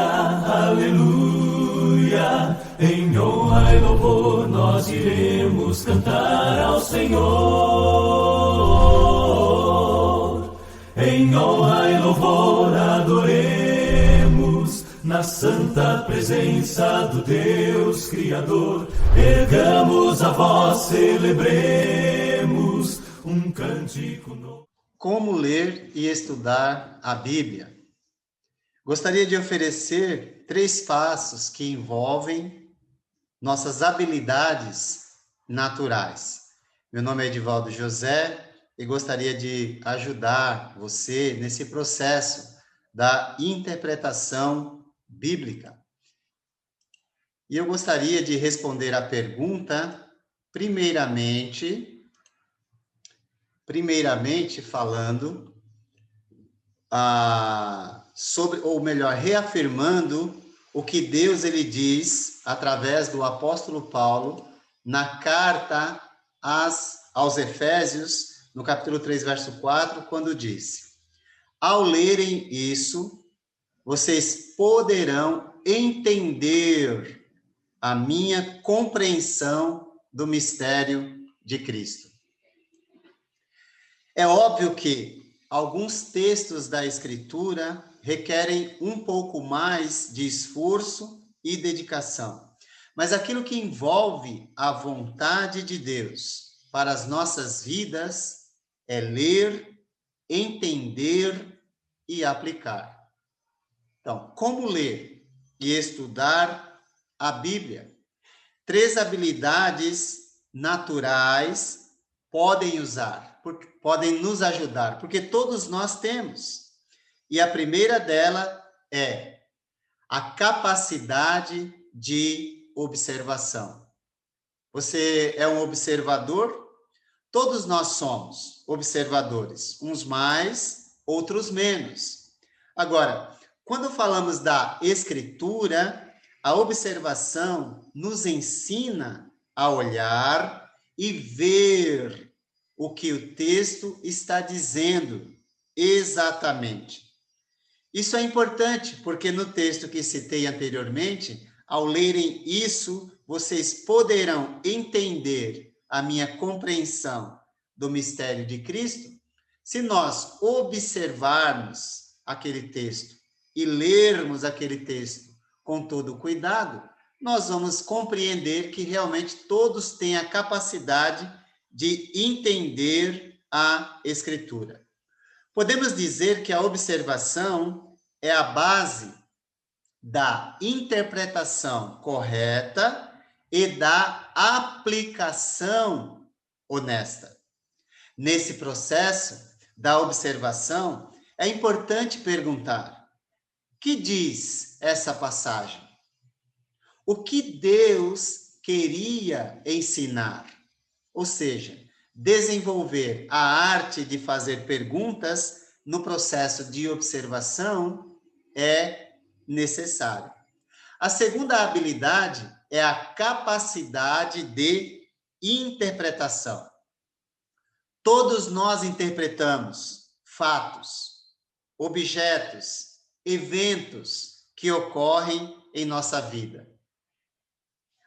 aleluia. Em honra e louvor nós iremos cantar ao Senhor. Em honra e louvor adoremos na santa presença do Deus Criador. Ergamos a voz, celebremos um cântico novo. Como ler e estudar a Bíblia? Gostaria de oferecer 3 passos que envolvem nossas habilidades naturais. Meu nome é Edivaldo José e gostaria de ajudar você nesse processo da interpretação bíblica. E eu gostaria de responder a pergunta, primeiramente falando sobre, ou melhor, reafirmando o que Deus ele diz através do apóstolo Paulo na carta aos Efésios, no capítulo 3, verso 4, quando diz: ao lerem isso, vocês poderão entender a minha compreensão do mistério de Cristo. É óbvio que alguns textos da Escritura requerem um pouco mais de esforço e dedicação. Mas aquilo que envolve a vontade de Deus para as nossas vidas é ler, entender e aplicar. Então, como ler e estudar a Bíblia? 3 habilidades naturais podem nos ajudar, porque todos nós temos. E a primeira dela é a capacidade de observação. Você é um observador? Todos nós somos observadores, uns mais, outros menos. Agora, quando falamos da Escritura, a observação nos ensina a olhar e ver o que o texto está dizendo exatamente. Isso é importante, porque no texto que citei anteriormente, ao lerem isso, vocês poderão entender a minha compreensão do mistério de Cristo. Se nós observarmos aquele texto e lermos aquele texto com todo cuidado, nós vamos compreender que realmente todos têm a capacidade de entender a Escritura. Podemos dizer que a observação é a base da interpretação correta e da aplicação honesta. Nesse processo da observação, é importante perguntar: o que diz essa passagem? O que Deus queria ensinar? Ou seja, desenvolver a arte de fazer perguntas no processo de observação é necessário. A segunda habilidade é a capacidade de interpretação. Todos nós interpretamos fatos, objetos, eventos que ocorrem em nossa vida.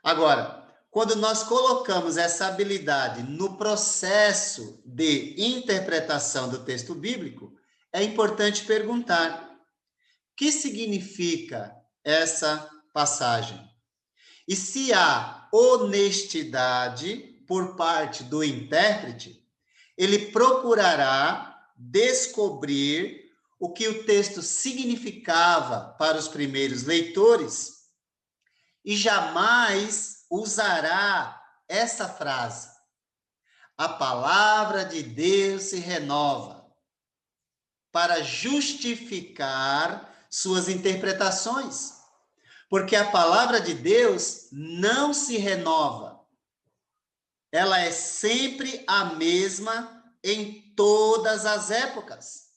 Agora, quando nós colocamos essa habilidade no processo de interpretação do texto bíblico, é importante perguntar: o que significa essa passagem? E se há honestidade por parte do intérprete, ele procurará descobrir o que o texto significava para os primeiros leitores e jamais usará essa frase: a palavra de Deus se renova, para justificar suas interpretações. Porque a palavra de Deus não se renova. Ela é sempre a mesma em todas as épocas.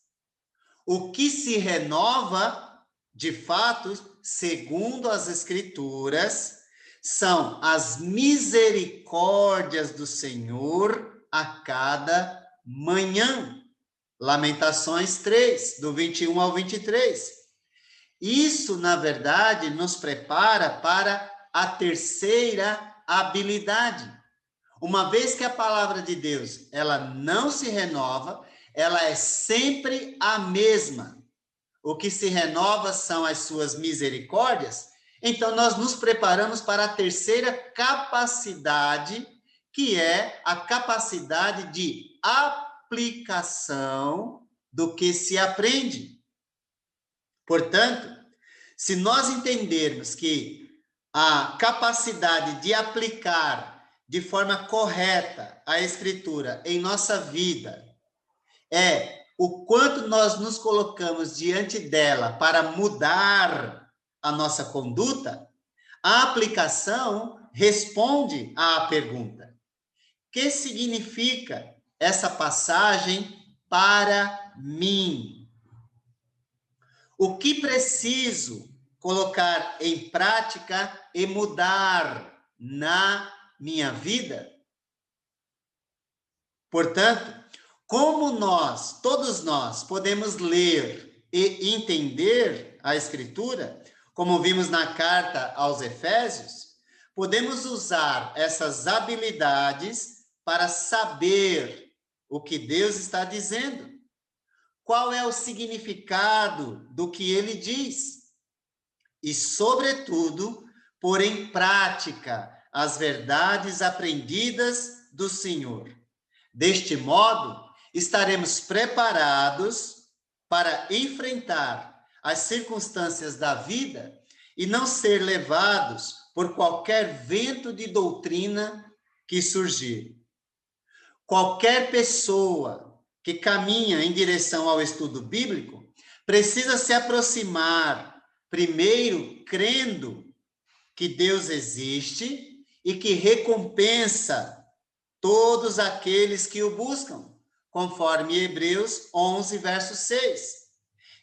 O que se renova, de fato, segundo as Escrituras, são as misericórdias do Senhor a cada manhã. Lamentações 3, do 21 ao 23. Isso, na verdade, nos prepara para a terceira habilidade. Uma vez que a palavra de Deus, ela não se renova, ela é sempre a mesma. O que se renova são as suas misericórdias. Então, nós nos preparamos para a terceira capacidade, que é a capacidade de aplicação do que se aprende. Portanto, se nós entendermos que a capacidade de aplicar de forma correta a Escritura em nossa vida é o quanto nós nos colocamos diante dela para mudar a nossa conduta, a aplicação responde à pergunta: o que significa essa passagem para mim? O que preciso colocar em prática e mudar na minha vida? Portanto, como nós, todos nós, podemos ler e entender a Escritura, como vimos na carta aos Efésios, podemos usar essas habilidades para saber o que Deus está dizendo. Qual é o significado do que ele diz? E, sobretudo, pôr em prática as verdades aprendidas do Senhor. Deste modo, estaremos preparados para enfrentar as circunstâncias da vida e não ser levados por qualquer vento de doutrina que surgir. Qualquer pessoa que caminha em direção ao estudo bíblico precisa se aproximar, primeiro, crendo que Deus existe e que recompensa todos aqueles que o buscam, conforme Hebreus 11, verso 6.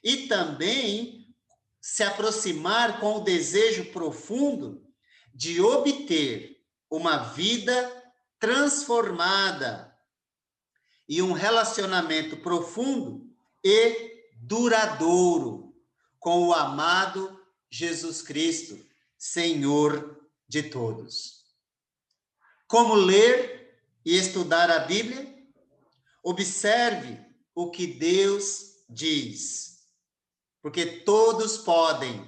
E também se aproximar com o desejo profundo de obter uma vida transformada e um relacionamento profundo e duradouro com o amado Jesus Cristo, Senhor de todos. Como ler e estudar a Bíblia? Observe o que Deus diz, porque todos podem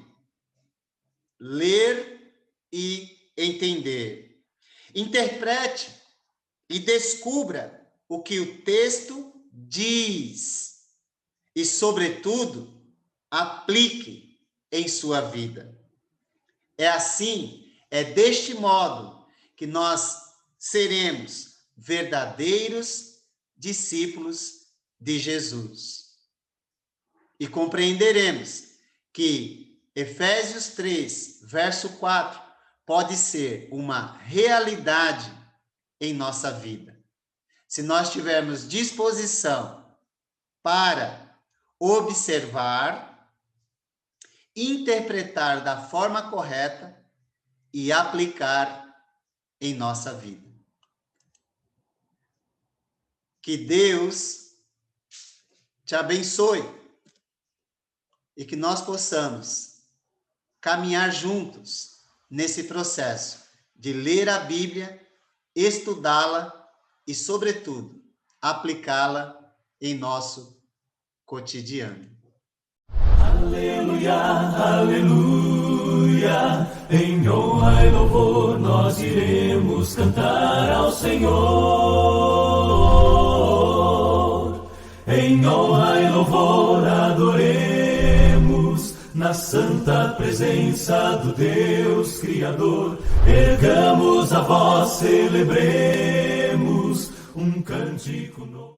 ler e entender. Interprete e descubra o que o texto diz e, sobretudo, aplique em sua vida. É assim, é deste modo que nós seremos verdadeiros discípulos de Jesus. E compreenderemos que Efésios 3, verso 4, pode ser uma realidade em nossa vida. Se nós tivermos disposição para observar, interpretar da forma correta e aplicar em nossa vida. Que Deus te abençoe e que nós possamos caminhar juntos nesse processo de ler a Bíblia, estudá-la e, sobretudo, aplicá-la em nosso cotidiano. Aleluia, aleluia, em honra e louvor nós iremos cantar ao Senhor. Em honra e louvor adoremos na santa presença do Deus Criador. Ergamos a voz, celebremos um cântico novo.